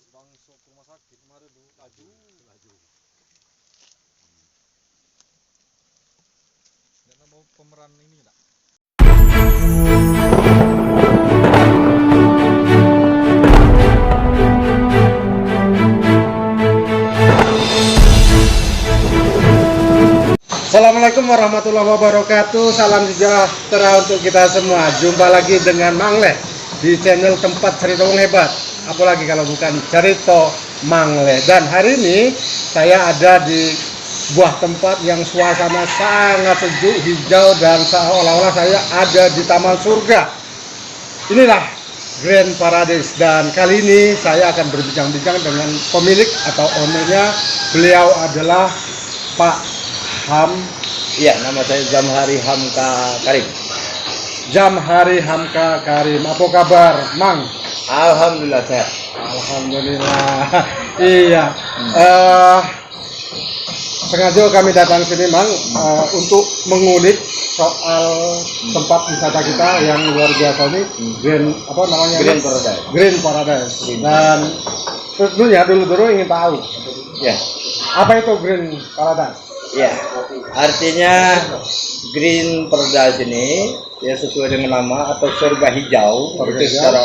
Bangsok rumah sakit kemarin tuh laju. Karena mau pemeran ini enggak? Assalamualaikum warahmatullahi wabarakatuh. Salam sejahtera untuk kita semua. Jumpa lagi dengan Mangle di channel tempat cerita wong hebat. Apalagi kalau bukan cerita Mangle. Dan hari ini saya ada di sebuah tempat yang suasana sangat sejuk, hijau, dan seolah-olah saya ada di taman surga. Inilah Grand Paradise, dan kali ini saya akan berbincang-bincang dengan pemilik atau ownernya. Beliau adalah Pak Ham. Iya, nama saya Jamhari Hamka Karim. Jamhari Hamka Karim. Apa kabar, Mang? Alhamdulillah sehat. Alhamdulillah. Iya. Sengaja kami datang sini, Mang, untuk mengulik soal tempat wisata kita yang luar biasa ini, Grand apa namanya? Grand Paradise. Grand Paradise. Dan tentunya dulu ingin tahu, Ya, apa itu Grand Paradise? ya. Artinya Green Paradise ini ya sesuai dengan nama atau surga hijau. Surga Itu hijau. secara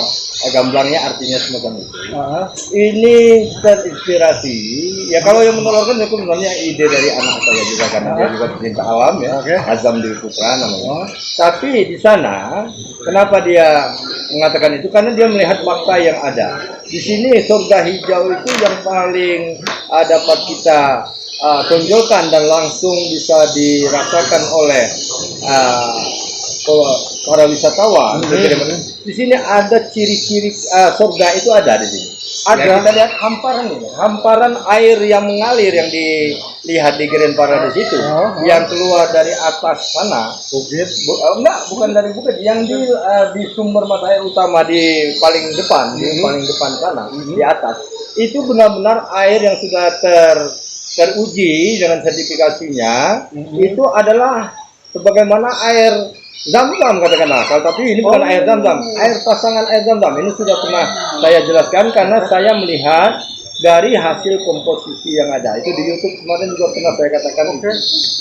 gamblangnya artinya semacam itu. Ah, Ini terinspirasi ya, kalau yang menelurkan itu sebenarnya ide dari anak saya juga, karena dia juga pecinta alam ya. Oke. Azam Dewi Putra namanya. Oh. Tapi di sana kenapa dia mengatakan itu? Karena dia melihat fakta yang ada. Di sini surga hijau itu yang paling dapat kita tonjolkan dan langsung bisa dirasakan oleh para wisatawan. Di sini ada ciri-ciri surga itu ada di sini. Ada. Ya, kita lihat hamparan ini, hamparan air yang mengalir yang dilihat di Grand Paradise itu, yang keluar dari atas sana. Bukit. Bukan dari bukit, yang di sumber mata air utama di paling depan, di paling depan sana, di atas. Itu benar-benar air yang sudah teruji dengan sertifikasinya. Itu adalah sebagaimana air Zam-zam katakanlah, tapi ini bukan air Zam-zam, air pasangan air Zam-zam. Ini sudah pernah saya jelaskan karena saya melihat dari hasil komposisi yang ada. Itu di YouTube kemarin juga pernah saya katakan.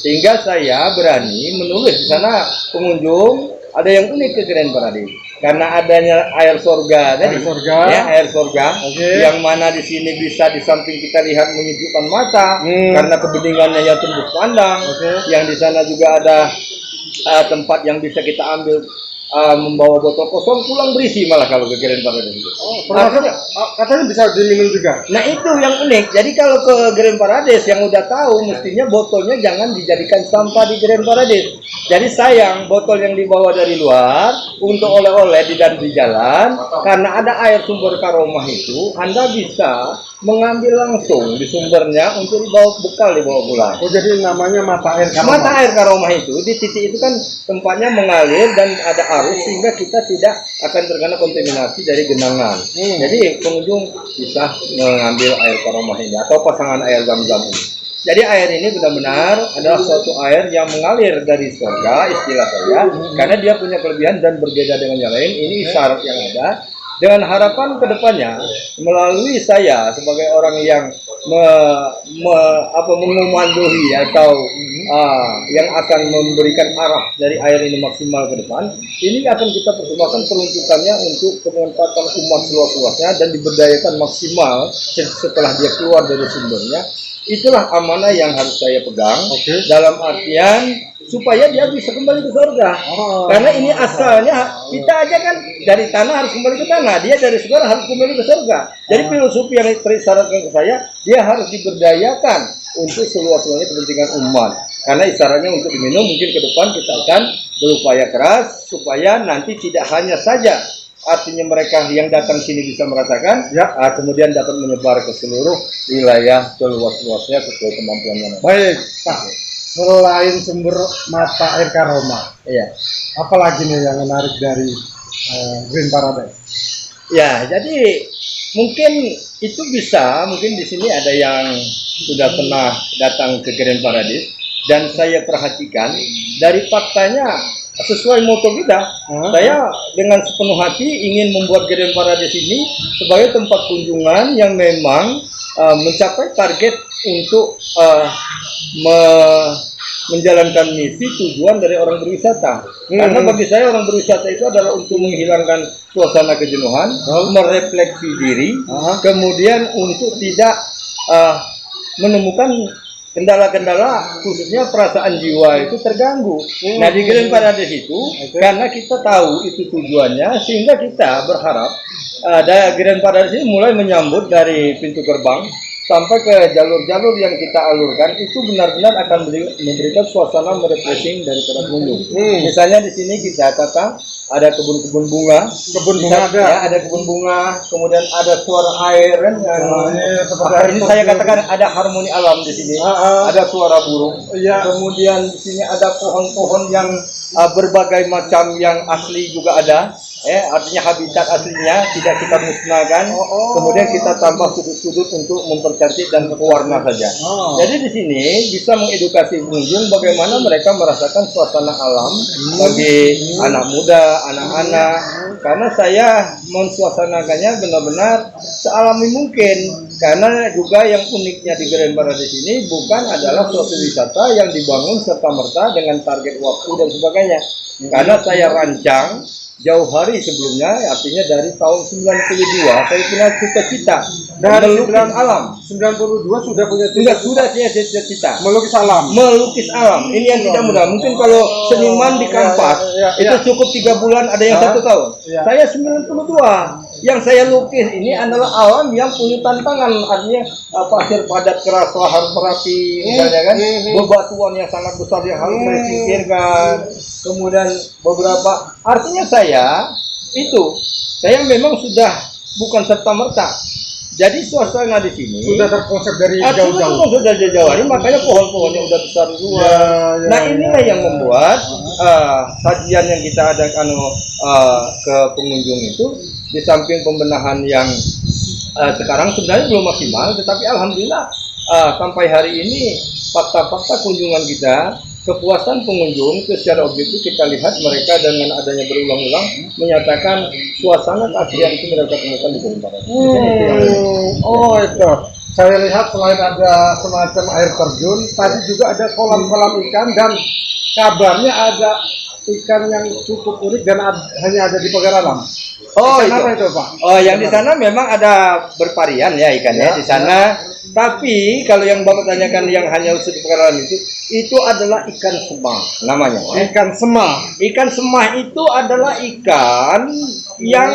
Sehingga saya berani menulis di sana pengunjung ada yang unik ke Grand Paradise karena adanya air surga tadi. Air surga yang mana di sini bisa di samping kita lihat menyejukkan mata karena kebeningannya yang tembus pandang. Yang di sana juga ada tempat yang bisa kita ambil, membawa botol kosong pulang berisi malah kalau ke Grand Paradise itu. Katanya bisa diminum juga. Nah itu yang unik. Jadi kalau ke Grand Paradise yang udah tahu, mestinya botolnya jangan dijadikan sampah di Grand Paradise. Jadi sayang botol yang dibawa dari luar untuk oleh-oleh di jalan, karena ada air sumber Karomah itu, Anda bisa mengambil langsung di sumbernya untuk dibawa pulang. Oh, jadi namanya mata air Karomah. Mata air Karomah itu di titik itu kan tempatnya mengalir dan ada arus sehingga kita tidak akan terkena kontaminasi dari genangan. Jadi pengunjung bisa mengambil air Karomah ini atau pasangan air Zam-zam ini. Jadi air ini benar-benar adalah suatu air yang mengalir dari surga, istilah saya, karena dia punya kelebihan dan berbeda dengan yang lain. Ini isyarat yang ada. Dengan harapan kedepannya melalui saya sebagai orang yang mengomandoi atau yang akan memberikan arah dari air ini maksimal ke depan, ini akan kita persembahkan peruntukannya untuk kemanfaatan umat seluas-luasnya dan diberdayakan maksimal setelah dia keluar dari sumbernya. Itulah amanah yang harus saya pegang, dalam artian supaya dia bisa kembali ke surga. Karena ini asalnya kita aja kan dari tanah harus kembali ke tanah, dia dari surga harus kembali ke surga. Jadi filosofi yang terisyaratkan ke saya, dia harus diberdayakan untuk seluas-luasnya kepentingan umat. Karena isyaratnya untuk diminum, mungkin ke depan kita akan berupaya keras supaya nanti tidak hanya saja artinya mereka yang datang sini bisa merasakan, kemudian dapat menyebar ke seluruh wilayah seluas-luasnya sesuai kemampuannya. Baik, Pak. Selain sumber mata air Karomah, apalagi nih yang menarik dari Green Paradise? Ya, jadi mungkin itu bisa, mungkin di sini ada yang sudah pernah datang ke Grand Paradise dan saya perhatikan dari faktanya sesuai moto kita. Saya dengan sepenuh hati ingin membuat Garden Paradise ini sebagai tempat kunjungan yang memang mencapai target untuk menjalankan misi tujuan dari orang berwisata. Karena bagi saya orang berwisata itu adalah untuk menghilangkan suasana kejenuhan, merefleksi diri, kemudian untuk tidak menemukan kendala-kendala khususnya perasaan jiwa itu terganggu. Nah di Garden Paradise itu karena kita tahu itu tujuannya, sehingga kita berharap ada Garden Paradise ini mulai menyambut dari pintu gerbang sampai ke jalur-jalur yang kita alurkan itu benar-benar akan memberikan suasana merefreshing daripada pengunjung. Misalnya di sini kita kata ada kebun-kebun bunga, ada kebun bunga, kemudian ada suara air ini saya katakan ada harmoni alam di sini, ada suara burung, kemudian di sini ada pohon-pohon yang berbagai macam yang asli juga ada. Artinya habitat aslinya tidak kita musnahkan, kemudian kita tambah sudut-sudut untuk mempercantik dan berwarna saja. Jadi di sini bisa mengedukasi pengunjung bagaimana mereka merasakan suasana alam bagi anak muda, anak-anak. Karena saya mensuasanakannya benar-benar sealami mungkin. Karena juga yang uniknya di Garden Paradise ini bukan adalah suatu wisata yang dibangun serta-merta dengan target waktu dan sebagainya. Karena saya rancang jauh hari sebelumnya, artinya dari tahun 92 saya punya cita-cita melukis alam. 92 sudah punya sudah saya cita-cita melukis alam. Melukis alam ini yang tidak mudah. Mungkin kalau seniman di kanvas itu cukup 3 bulan, ada yang 1 tahun. Saya 92. Yang saya lukis ini adalah alam yang punya tantangan, artinya pasir padat keras, lahar Merapi, misalnya kan, bebatuan yang sangat besar yang harus saya singkirkan. Kemudian beberapa, artinya saya memang sudah bukan serta-merta. Jadi suasana di sini sudah terkonsep dari jauh-jauh. Sudah jauh hari, makanya pohon-pohonnya udah besar semua. Nah inilah yang membuat sajian yang kita adakan ke pengunjung itu, di samping pembenahan yang sekarang sebenarnya belum maksimal, tetapi alhamdulillah sampai hari ini fakta-fakta kunjungan kita, kepuasan pengunjung itu secara objektif kita lihat mereka dengan adanya berulang-ulang menyatakan suasana keaslian itu mereka temukan di Garden Paradise. Itu. Saya lihat selain ada semacam air terjun, tadi juga ada kolam-kolam ikan dan kabarnya ada ikan yang cukup unik dan hanya ada di Pagar Alam. Apa itu Pak? Yang di sana memang ada bervarian ya ikannya di sana. Tapi kalau yang Bapak tanyakan yang hanya unsur di Pagar Alam itu adalah ikan semah namanya. Ikan semah. Ikan semah itu adalah ikan yang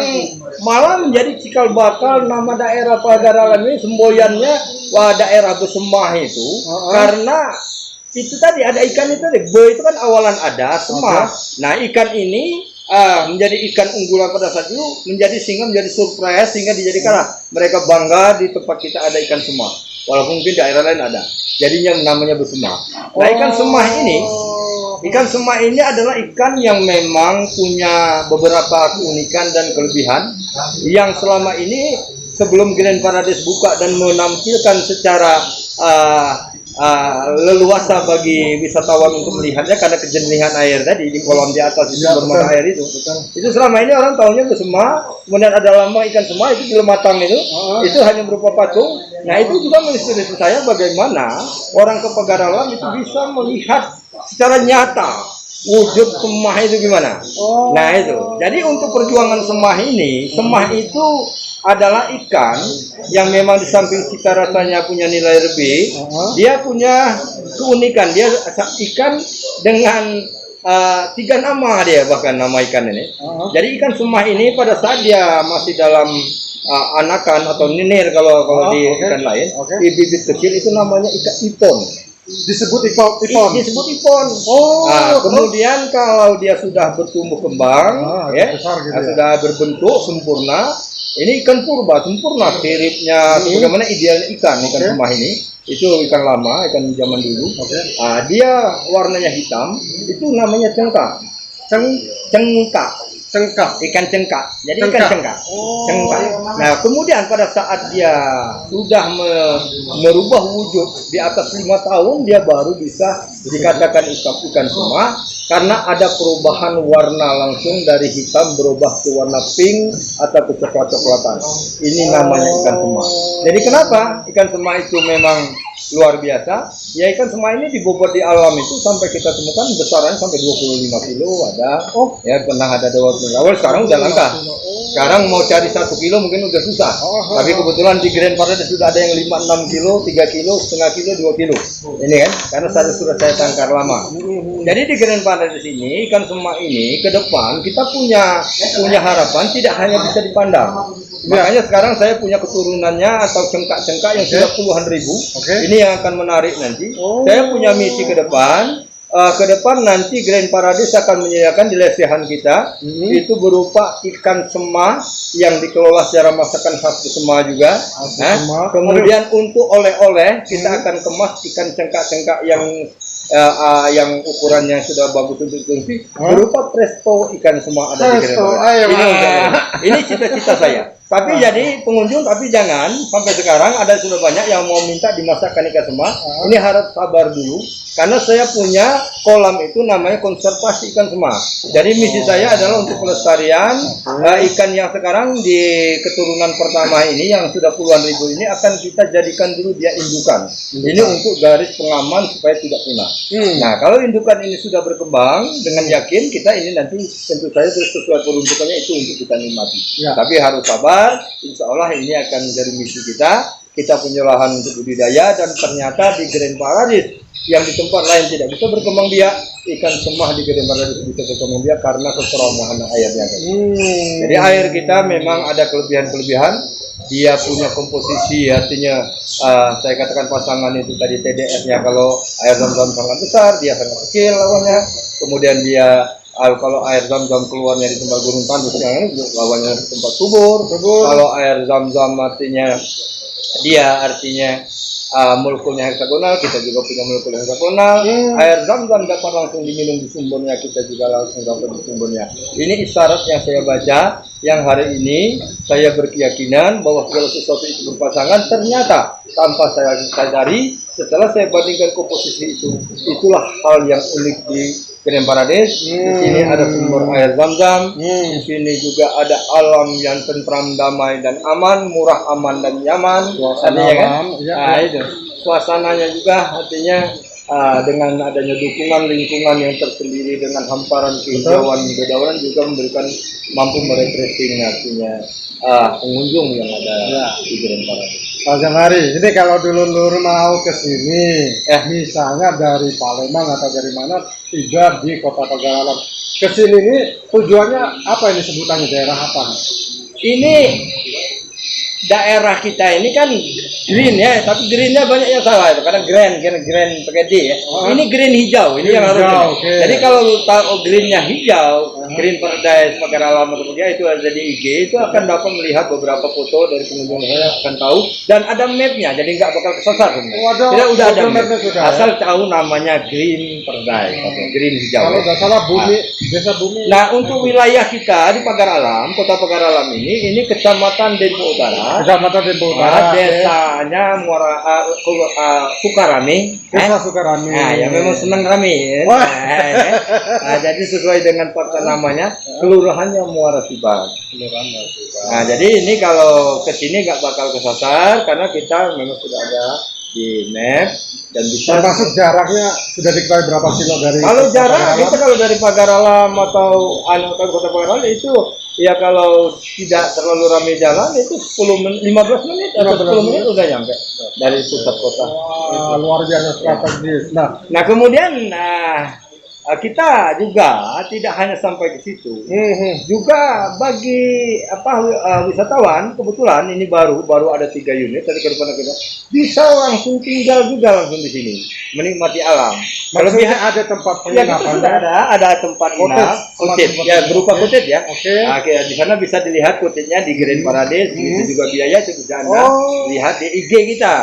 malah menjadi cikal bakal nama daerah Pagar Alam ini, semboyannya daerah Besemah itu karena itu tadi ada ikan itu tadi. Be itu kan awalan ada semah. Nah ikan ini menjadi ikan unggulan pada saat itu, menjadi surprise sehingga dijadikanlah mereka bangga di tempat kita ada ikan semah, walaupun mungkin daerah lain ada, jadinya namanya Besemah. Nah ikan semah ini adalah ikan yang memang punya beberapa keunikan dan kelebihan yang selama ini sebelum Garden Paradise buka dan menampilkan secara leluasa bagi wisatawan untuk melihatnya karena kejernihan air tadi di kolam di atas di sumber mata air itu. Itu selama ini orang tahunya Besemah, kemudian ada lambang ikan semah itu di Lematang itu hanya berupa patung. Nah itu juga menginspirasi saya bagaimana orang ke Pagar Alam itu bisa melihat secara nyata wujud semah itu gimana. Nah itu. Jadi untuk perjuangan semah ini, semah itu adalah ikan yang memang di samping cita rasanya punya nilai lebih, dia punya keunikan. Dia ikan dengan 3 nama dia, bahkan nama ikan ini. Jadi ikan semah ini pada saat dia masih dalam anakan atau ninir kalau di ikan lain, di bibit kecil itu namanya ikan ipon. Disebut ipon. Disebut ipon. Kemudian kalau dia sudah bertumbuh kembang, sudah berbentuk sempurna, ini ikan sempurna siripnya, bagaimana idealnya ikan semah ini. Itu ikan lama, ikan zaman dulu. Dia warnanya hitam, itu namanya cengkak. Cengkak. Ikan cengkak. Jadi Cengkak. ikan cengkak. Oh. Cengkak. Nah, kemudian pada saat dia sudah merubah wujud di atas 5 tahun, dia baru bisa dikatakan ikan sema karena ada perubahan warna langsung dari hitam berubah ke warna pink atau ke coklat-coklatan. Ini namanya ikan sema. Jadi kenapa ikan sema itu memang luar biasa? Ya, ikan sema ini dibobot di alam itu sampai kita temukan besarannya sampai 25 kilo ada. Oh, ya pernah ada 20 awal, sekarang udah langka. Sekarang mau cari 1 kilo mungkin udah susah. Tapi kebetulan di Grand Paradise sudah ada yang 5-6 kilo, 3 kilo, setengah kilo, 2 kilo. Ini kan, karena sudah saya tangkar lama. Jadi di Grand Paradise ini, ikan sema ini ke depan kita punya harapan tidak hanya bisa dipandang. Makanya sekarang saya punya keturunannya atau cengkak-cengkak yang sudah puluhan ribu. Ini yang akan menarik nanti. Saya punya misi ke depan. Ke depan nanti Grand Paradise akan menyediakan di lesehan kita itu berupa ikan sema yang dikelola secara masakan khas Sema juga. Kemudian untuk oleh-oleh kita akan kemas ikan cengkak-cengkak yang ukurannya sudah bagus untuk konsumsi berupa presto ikan sema ada di Grand Paradise. Ini cita-cita saya. Tapi jadi pengunjung, tapi jangan sampai sekarang ada sudah banyak yang mau minta dimasakkan ikan sema. Ini harap sabar dulu, karena saya punya kolam itu namanya konservasi ikan sema. Jadi misi saya adalah untuk pelestarian ikan yang sekarang di keturunan pertama ini yang sudah puluhan ribu ini akan kita jadikan dulu dia indukan. Ini untuk garis pengaman supaya tidak punah. Nah, kalau indukan ini sudah berkembang dengan yakin kita ini nanti tentu saja sesuai peruntukannya itu untuk kita nikmati. Tapi harus sabar. Insya Allah ini akan menjadi misi kita. Kita punya lahan untuk budidaya dan ternyata di Grand Paradise yang di tempat lain tidak bisa berkembang biak, ikan sema di Grand Paradise bisa berkembang biak karena keseramahan airnya. Jadi air kita memang ada kelebihan-kelebihan. Dia punya komposisi, artinya saya katakan pasangan itu tadi TDS-nya kalau air zam-zam sangat besar, dia sangat kecil lawannya. Kemudian dia kalau air zam-zam keluarnya di tempat gunung tandus yang ini lawannya di tempat subur. Kalau air zam-zam artinya molekulnya heksagonal, kita juga punya molekul heksagonal. Air zam-zam dapat langsung diminum di sumbernya, kita juga langsung dapat di sumbernya. Ini isyarat yang saya baca, yang hari ini saya berkeyakinan bahwa segala sesuatu itu berpasangan. Ternyata tanpa saya sadari, setelah saya bandingkan komposisi itu, itulah hal yang unik di Grand Paradise. Di sini ada sumber air zam-zam. Di sini juga ada alam yang tentram, damai dan aman, murah, aman dan nyaman. Artinya kan? Nah, itu suasananya juga artinya dengan adanya dukungan lingkungan yang tersendiri dengan hamparan kehijauan dedaunan juga memberikan mampu merefreshing artinya pengunjung yang ada di Grand Paradise. Pak Jamari, ini kalau dulu mau ke sini, misalnya dari Palembang atau dari mana, tiba di Kota Pagar Alam. Ke sini ini tujuannya apa, ini sebutannya daerah apa? Ini daerah kita ini kan green ya, tapi greennya banyak yang salah itu. Karena green pakai D ya. Ini green hijau, ini yang harus. Jadi kalau lu tahu greennya hijau, Grand Paradise Pagar Alam kemudian itu ada di IG, itu akan dapat melihat beberapa foto dari pengunjung saya akan tahu dan ada mapnya, jadi nggak bakal kesasar. Tidak, udah ada map. Asal tahu namanya Grand Paradise atau green hijau. Kalau nggak salah desa Bumi. Nah, untuk wilayah kita di Pagar Alam, Kota Pagar Alam ini Kecamatan Dempo Utara. Kecamatan Dempo Utara. Desanya Sukarame. Desa Sukarame. Nah, yang memang senang rame. Nah, jadi sesuai dengan fakta namanya, kelurahannya Muara Sibar. Nah, jadi ini kalau ke sini nggak bakal kesasar karena kita memang sudah ada di map dan bisa. Termasuk jaraknya sudah diketahui berapa kilo dari. Kalau jarak kita kalau dari Pagar Alam atau Kota Pagar Alam itu ya kalau tidak terlalu ramai jalan itu 15 menit atau 10 menit udah nyampe dari pusat kota. Luar biasa strategis. Nah kemudian kita juga tidak hanya sampai ke situ. Juga bagi wisatawan, kebetulan ini baru ada 3 unit tadi ke depan kita bisa langsung tinggal juga langsung di sini menikmati alam. Kalau ada tempat penginapan. Ya, kita sudah ada tempat inap, cottage ya, berupa cottage ya. Nah, di sana bisa dilihat cottage-nya di Grand Paradise, itu juga biaya itu bisa Anda lihat di IG kita.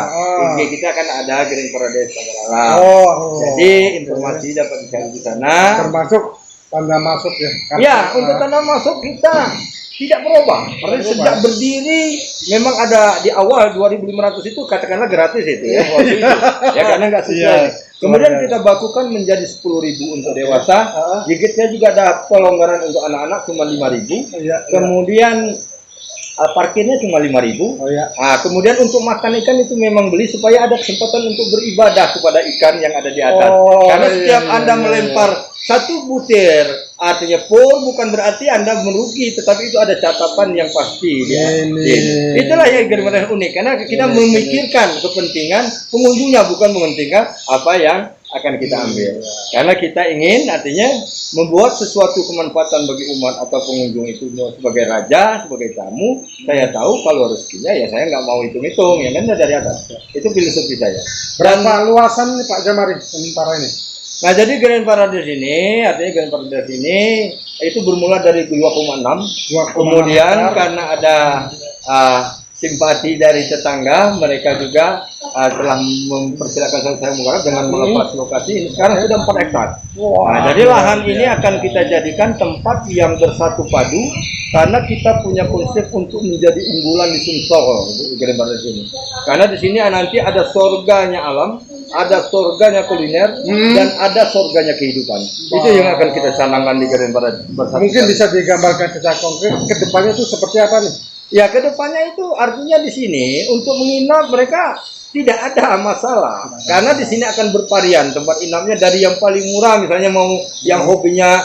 IG kita kan ada Grand Paradise Pagar Alam. Jadi informasi dapat dicari di sana. Termasuk tanda masuk ya. Ya, untuk tanda masuk kita tidak berubah. Karena sejak berdiri memang ada di awal 2.500 itu katakanlah gratis itu ya waktu itu. Ya karena nggak sesuai. Kemudian kita bakukan menjadi 10.000 untuk dewasa. Jigitnya juga ada pelonggaran untuk anak-anak cuma 5.000. Kemudian parkirnya cuma 5.000. Kemudian untuk makan ikan itu memang beli supaya ada kesempatan untuk beribadah kepada ikan yang ada di atas. Karena setiap Anda melempar satu butir, artinya bukan berarti Anda merugi, tetapi itu ada catatan yang pasti. Itulah yang benar-benar unik, karena kita memikirkan kepentingan pengunjungnya, bukan mementingkan apa yang akan kita ambil. Karena kita ingin artinya membuat sesuatu kemanfaatan bagi umat atau pengunjung itu sebagai raja, sebagai tamu. Saya tahu kalau rezekinya ya saya nggak mau hitung-hitung, ya kan dari atas. Itu filosofi saya. Berapa luasan nih Pak Jamari sementara ini? Nah jadi Grand Parades ini, artinya Grand Parades ini itu bermula dari 2,6. Kemudian karena ada simpati dari tetangga, mereka juga telah mempersilakan saya menggarap dengan melepas lokasi ini. Sekarang sudah 4 hektar. Nah, jadi lahan ini akan kita jadikan tempat yang bersatu padu karena kita punya konsep untuk menjadi unggulan di Sumsel di Grand Parades ini. Karena di sini nanti ada surganya alam, ada surganya kuliner, dan ada surganya kehidupan. Itu yang akan kita canangkan di Grand Parades. Mungkin bisa digambarkan secara konkret ke depannya itu seperti apa nih? Ya, kedepannya itu artinya di sini untuk menginap mereka tidak ada masalah, karena di sini akan bervarian tempat inapnya dari yang paling murah, misalnya mau yang hobinya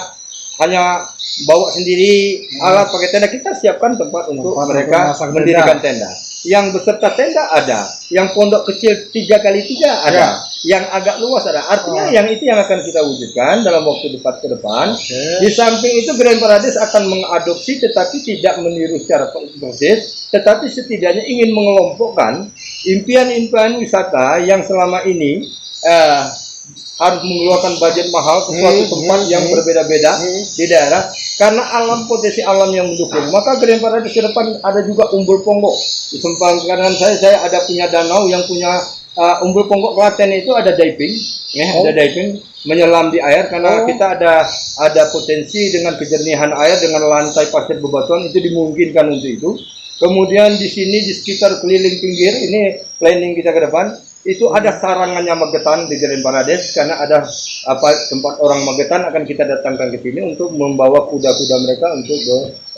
hanya bawa sendiri alat pakai tenda, kita siapkan tempat untuk mereka mendirikan tenda. Yang beserta tenda ada, yang pondok kecil 3x3 ada, yang agak luas ada. Artinya yang itu yang akan kita wujudkan dalam waktu dekat ke depan. Di samping itu Grand Parades akan mengadopsi tetapi tidak meniru secara persis, tetapi setidaknya ingin mengelompokkan impian-impian wisata yang selama ini harus mengeluarkan budget mahal ke suatu tempat yang berbeda-beda di daerah karena alam, potensi alam yang mendukung. Maka Grand Parades ke depan ada juga Umbul Ponggok. Di seberang kanan saya ada punya danau yang punya Umbul Ponggok Klaten itu ada diving, ada diving menyelam di air karena kita ada potensi dengan kejernihan air dengan lantai pasir bebatuan itu dimungkinkan untuk itu. Kemudian di sini di sekitar keliling pinggir ini planning kita ke depan. Itu ada sarangannya Magetan di Grand Parades karena ada tempat orang Magetan akan kita datangkan ke sini untuk membawa kuda-kuda mereka untuk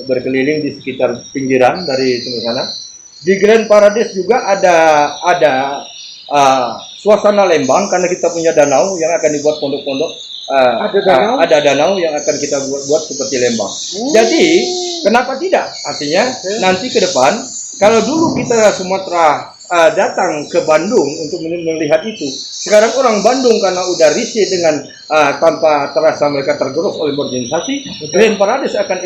berkeliling di sekitar pinggiran dari sana. Di Grand Parades juga ada suasana Lembang karena kita punya danau yang akan dibuat pondok-pondok. Ada danau yang akan kita buat seperti Lembang. Jadi kenapa tidak? Artinya nanti ke depan kalau dulu kita Sumatera datang ke Bandung untuk melihat itu. Sekarang orang Bandung karena udah risih dengan tanpa terasa mereka tergerus oleh organisasi, Grand Parades akan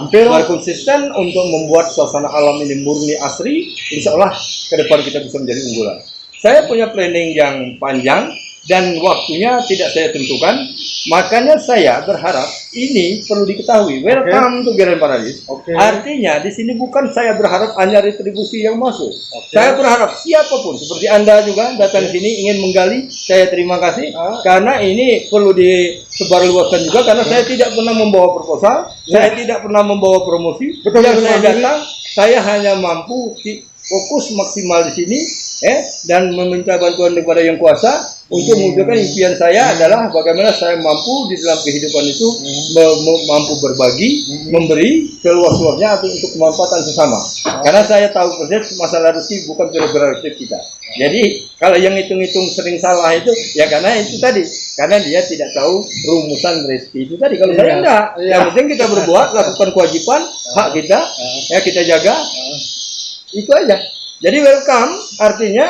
berkonsisten untuk membuat suasana alam ini murni asri. Insya Allah ke depan kita bisa menjadi unggulan. Saya punya planning yang panjang dan waktunya tidak saya tentukan. Makanya saya berharap ini perlu diketahui. Welcome to Grand Parades. Artinya di sini bukan saya berharap hanya retribusi yang masuk. Saya berharap siapapun seperti Anda juga datang sini ingin menggali, saya terima kasih karena ini perlu disebarluaskan juga karena saya tidak pernah membawa proposal, saya tidak pernah membawa promosi. Yang saya datang, saya hanya mampu fokus maksimal di sini dan meminta bantuan kepada yang kuasa untuk mewujudkan impian saya adalah bagaimana saya mampu di dalam kehidupan itu mampu berbagi, memberi seluas-luasnya untuk kemanfaatan sesama. Karena saya tahu persis masalah rezeki bukan prerogatif kita. Jadi kalau yang hitung-hitung sering salah itu ya karena itu tadi, karena dia tidak tahu rumusan rezeki itu tadi. Kalau saya enggak, yang penting kita berbuat, lakukan kewajiban, hak kita, ya kita jaga, itu aja. Jadi welcome artinya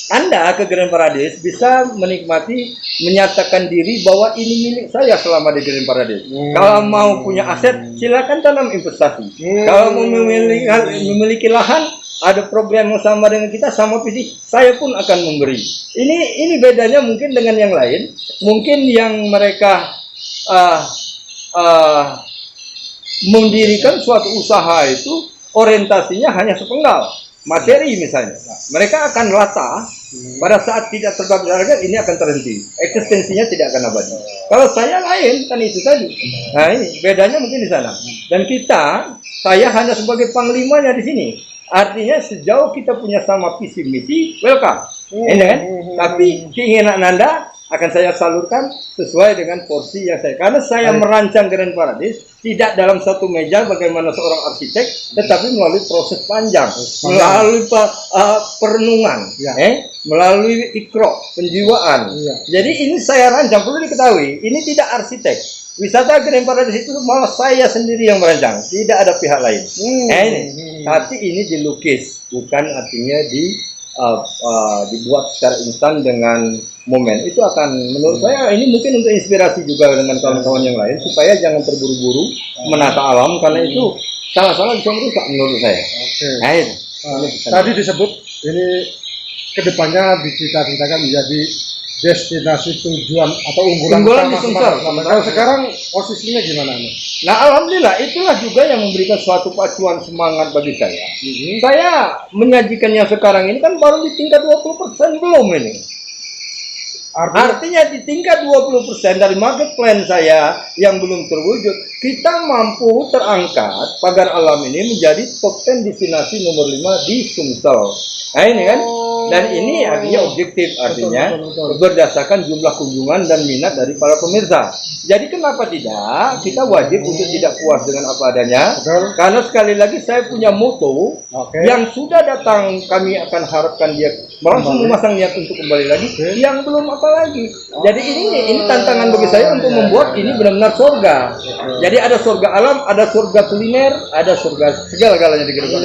Anda ke Grand Parades bisa menikmati, menyatakan diri bahwa ini milik saya selama di Grand Parades. Kalau mau punya aset, silakan tanam investasi. Kalau mau memiliki lahan, ada program yang sama dengan kita, sama visi, saya pun akan memberi. Ini bedanya mungkin dengan yang lain. Mungkin yang mereka mendirikan suatu usaha itu orientasinya hanya sepenggal. Materi misalnya, mereka akan latah pada saat tidak terdapat harga ini akan terhenti, eksistensinya tidak akan abadi. Kalau saya lain kan itu tadi. Nah ini bedanya mungkin di sana. Dan saya hanya sebagai panglimanya di sini. Artinya sejauh kita punya sama visi misi, welcome. Ini kan? Tapi keinginan Anda akan saya salurkan sesuai dengan porsi yang karena saya merancang Grand Paradise tidak dalam satu meja bagaimana seorang arsitek, tetapi melalui proses panjang, melalui perenungan, melalui ikro, penjiwaan. Jadi ini saya rancang, perlu diketahui, ini tidak arsitek. Wisata Grand Paradise itu malah saya sendiri yang merancang, tidak ada pihak lain. Tapi ini dilukis, bukan artinya dibuat secara instan dengan momen. Itu akan menurut saya ini mungkin untuk inspirasi juga dengan kawan-kawan yang lain supaya jangan terburu-buru menata alam, karena itu salah-salah bisa merusak menurut saya. Tadi disebut ini kedepannya dicita-citakan menjadi destinasi tujuan atau unggulan di Sumsel. Kalau sekarang posisinya gimana nih? Nah alhamdulillah itulah juga yang memberikan suatu pacuan semangat bagi saya. Saya menyajikan yang sekarang ini kan baru di tingkat 20% belum ini. Artinya di tingkat 20% dari market plan saya yang belum terwujud, kita mampu terangkat pagar alam ini menjadi top 10 destinasi nomor 5 di Sumsel. Nah ini kan, dan ini artinya objektif, artinya berdasarkan jumlah kunjungan dan minat dari para pemirsa. Jadi kenapa tidak, kita wajib untuk tidak puas dengan apa adanya. Karena sekali lagi saya punya moto, yang sudah datang kami akan harapkan dia langsung memasang niat untuk kembali lagi, yang belum apa lagi. Jadi ini tantangan bagi saya untuk membuat ini benar-benar surga. Jadi ada surga alam, ada surga kuliner, ada surga segala-galanya di kehidupan.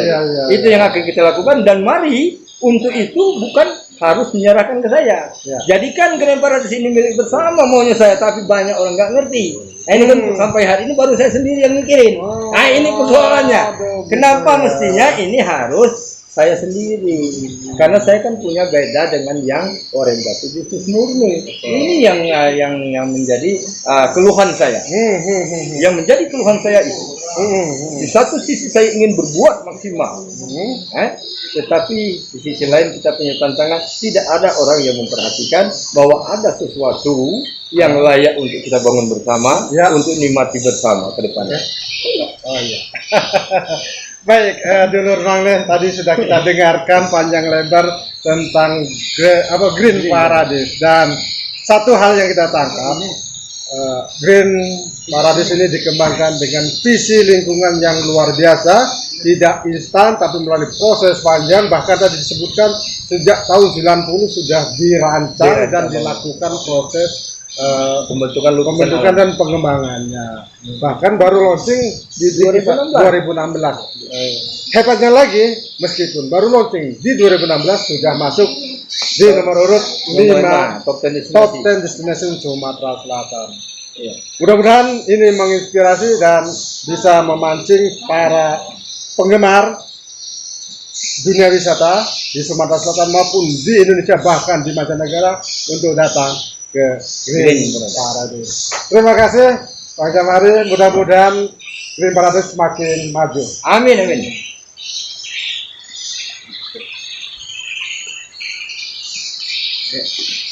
Itu yang akan kita lakukan, dan mari untuk itu bukan harus menyerahkan ke saya. Jadikan Grand Paradise ini milik bersama maunya saya, tapi banyak orang nggak ngerti. Nah, ini kan sampai hari ini baru saya sendiri yang mikirin. Nah ini persoalannya. Kenapa mestinya ini harus saya sendiri? Karena saya kan punya beda dengan yang orientasi bisnis murni. Ini yang menjadi keluhan saya. Yang menjadi keluhan saya itu. Di satu sisi saya ingin berbuat maksimal, tetapi di sisi lain kita punya tantangan, tidak ada orang yang memperhatikan bahwa ada sesuatu yang layak untuk kita bangun bersama, untuk nikmati bersama ke depannya. Baik, dulur Mangleh, tadi sudah kita dengarkan panjang lebar tentang Green Paradise, dan satu hal yang kita tangkap, Green Paradise ini dikembangkan dengan visi lingkungan yang luar biasa, tidak instan tapi melalui proses panjang. Bahkan tadi disebutkan sejak tahun 90 sudah dirancang dan dilakukan proses pembentukan dan pengembangannya. Bahkan baru launching di 2016. Hebatnya lagi, meskipun baru launching di 2016 sudah masuk di nomor urut 5 top 10 destination Sumatera Selatan. Mudah-mudahan ini menginspirasi dan bisa memancing para penggemar dunia wisata di Sumatera Selatan maupun di Indonesia, bahkan di mancanegara, untuk datang ke Green Paradise. Terima kasih Pak Jamari, mudah-mudahan Green Paradise semakin maju. Amin, amin. Okay.